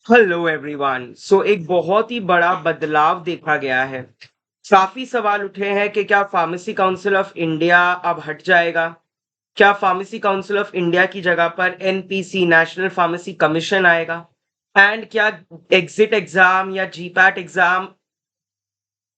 Hello everyone. एक बहुत ही बड़ा बदलाव देखा गया है। काफी सवाल उठे हैं कि क्या फार्मेसी काउंसिल ऑफ इंडिया अब हट जाएगा? क्या फार्मेसी काउंसिल ऑफ इंडिया की जगह पर एनपीसी नेशनल फार्मेसी कमीशन आएगा? एंड क्या एग्जिट एग्जाम या जीपैट एग्जाम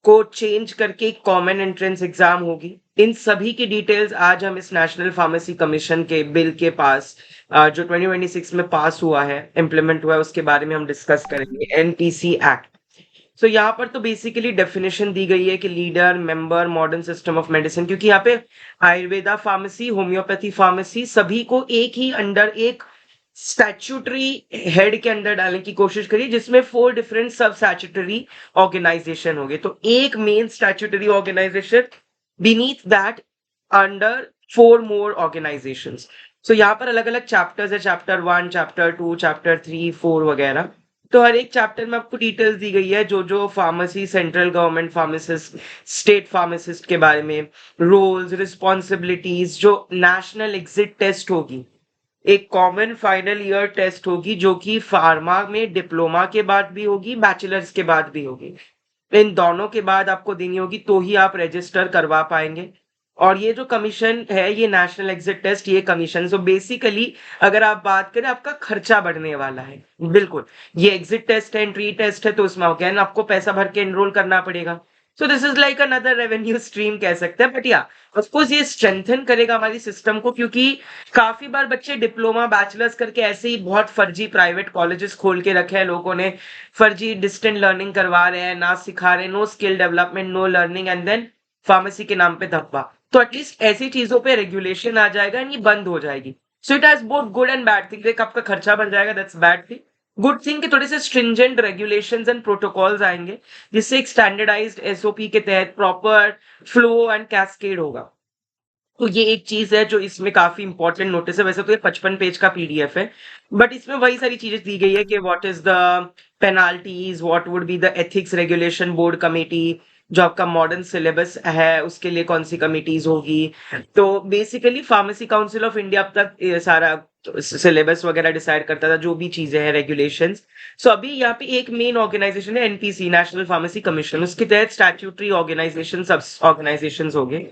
को चेंज करके एक कॉमन एंट्रेंस एग्जाम होगी? इन सभी की डिटेल्स आज हम इस नेशनल फार्मेसी कमीशन के बिल के पास जो 2026 में पास हुआ है, इम्प्लीमेंट हुआ है, उसके बारे में हम डिस्कस करेंगे। NPC act. यहाँ पर तो बेसिकली डेफिनेशन दी गई है कि leader member modern system of medicine, क्योंकि यहाँ पे आयुर्वेदा फार्मेसी, होम्योपैथी फार्मेसी सभी को एक ही अंडर एक स्टैट्यूटरी हेड के अंदर डालने की कोशिश करी, जिसमें 4 डिफरेंट सब स्टैट्यूटरी ऑर्गेनाइजेशन हो गए। तो एक main statutory organisation, beneath that under 4 more organisations. यहाँ पर अलग अलग चैप्टर्स है, चैप्टर 1, चैप्टर 2, चैप्टर 3, 4 वगैरह। तो हर एक चैप्टर में आपको डिटेल्स दी गई है, जो जो pharmacy, central government pharmacist, state pharmacist के बारे में, रोल्स, रिस्पॉन्सिबिलिटीज, जो नेशनल एग्जिट टेस्ट होगी, एक कॉमन फाइनल ईयर टेस्ट होगी, जो कि फार्मा में डिप्लोमा के बाद भी होगी, बैचलर्स के बाद भी होगी। इन दोनों के बाद आपको देनी होगी, तो ही आप रजिस्टर करवा पाएंगे। और ये जो कमीशन है, ये नेशनल एग्जिट टेस्ट, ये कमीशन बेसिकली अगर आप बात करें, आपका खर्चा बढ़ने वाला है। बिल्कुल, ये एग्जिट टेस्ट है, एंट्री टेस्ट है, तो उसमें अगेन आपको पैसा भर के एनरोल करना पड़ेगा। This is like another revenue stream कह सकते हैं। बट या ऑफकोर्स ये स्ट्रेंथन करेगा हमारी सिस्टम को, क्योंकि काफी बार बच्चे डिप्लोमा बैचलर्स करके ऐसे ही बहुत फर्जी प्राइवेट कॉलेजेस खोल के रखे हैं लोगों ने, फर्जी डिस्टेंट लर्निंग करवा रहे हैं, ना सिखा रहे हैं, no skill development, no learning, and then pharmacy के नाम पे धब्बा। तो एटलीस्ट ऐसी चीजों पे रेगुलेशन आ जाएगा एंड ये बंद हो जाएगी। So it has both good and bad thing. Like आपका खर्चा बढ़ जाएगा, that's bad thing. Good thing कि थोड़े से स्ट्रिंजेंट रेगुलेशंस एंड प्रोटोकॉल्स आएंगे, जिससे एक स्टैंडर्डाइज्ड एसओपी के तहत प्रॉपर फ्लो एंड कैस्केड होगा। तो ये एक चीज है जो इसमें काफी इंपॉर्टेंट नोटिस है। वैसे तो ये 55 पेज का पीडीएफ है, बट इसमें वही सारी चीजें दी गई है कि what is the penalties, what would be the ethics regulation board committee, जो आपका मॉडर्न सिलेबस है उसके लिए कौन सी कमिटीज होगी। तो basically pharmacy council of India अब तक ये सारा सिलेबस वगैरह डिसाइड करता था, जो भी चीजें हैं रेगुलेशंस। अभी यहाँ पे एक मेन ऑर्गेनाइजेशन है, एनपीसी नेशनल फार्मेसी कमीशन, उसके तहत स्टैट्यूटरी ऑर्गेनाइजेशन, सब ऑर्गेनाइजेशंस हो गए।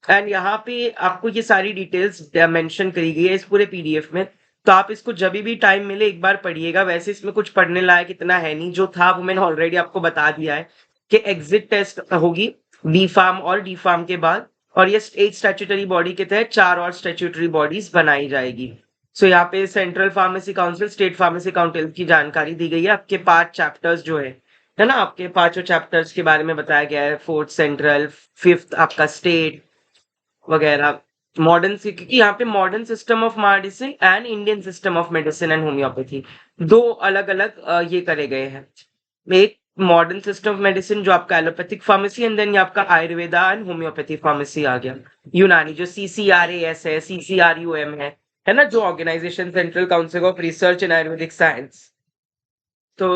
एंड यहाँ पे आपको ये सारी डिटेल्स मेंशन करी गई है इस पूरे पीडीएफ में। तो आप इसको जब भी टाइम मिले एक बार पढ़िएगा। वैसे इसमें कुछ पढ़ने लायक इतना है नहीं, जो था वो मैंने ऑलरेडी आपको बता दिया है कि एग्जिट टेस्ट होगी बी फार्म और डी फार्म के बाद, और ये एक स्टैट्यूटरी बॉडी के तहत 4 और स्टैट्यूटरी बॉडीज बनाई जाएगी। यहाँ पे central pharmacy council, state pharmacy council की जानकारी दी गई है। आपके 5 चैप्टर्स जो है ना, आपके 5 चैप्टर्स के बारे में बताया गया है। 4th सेंट्रल, 5th आपका स्टेट वगैरह, मॉडर्न से, क्योंकि यहाँ पे modern system of medicine and Indian system of medicine and homeopathy, 2 अलग अलग ये करे गए हैं। एक मॉडर्न सिस्टम ऑफ मेडिसिन जो आपका एलोपैथिक फार्मेसी, एंड देन ये आपका आयुर्वेदा एंड होम्योपैथी फार्मेसी आ गया। यूनानी जो CCRAS है, CCRUM है ना, जो organisation central council of research in Ayurvedic science. तो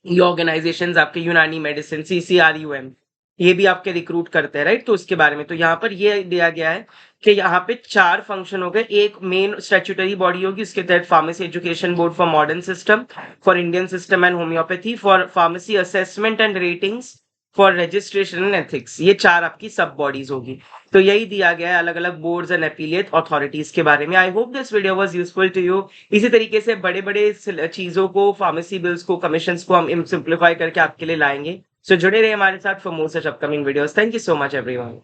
ये ऑर्गेनाइजेशंस आपके यूनानी मेडिसिन, CCRUM, ये भी आपके रिक्रूट करते हैं, राइट? तो उसके बारे में तो यहाँ पर ये दिया गया है कि यहाँ पे 4 फंक्शन हो गए। एक मेन स्टैट्यूटरी बॉडी होगी, उसके तहत pharmacy education board for modern system, for Indian system and homeopathy, for pharmacy assessment and ratings, for registration and ethics. ये 4 आपकी सब बॉडीज होगी। तो यही दिया गया है अलग अलग बोर्ड्स एंड एफिलिएट अथॉरिटीज के बारे में। I hope this video was useful to you. इसी तरीके से बड़े बड़े चीजों को, फार्मेसी बिल्स को, कमीशंस को हम सिंप्लीफाई करके आपके लिए लाएंगे। जुड़े रहे हमारे साथ for more such upcoming videos. Thank you so much everyone.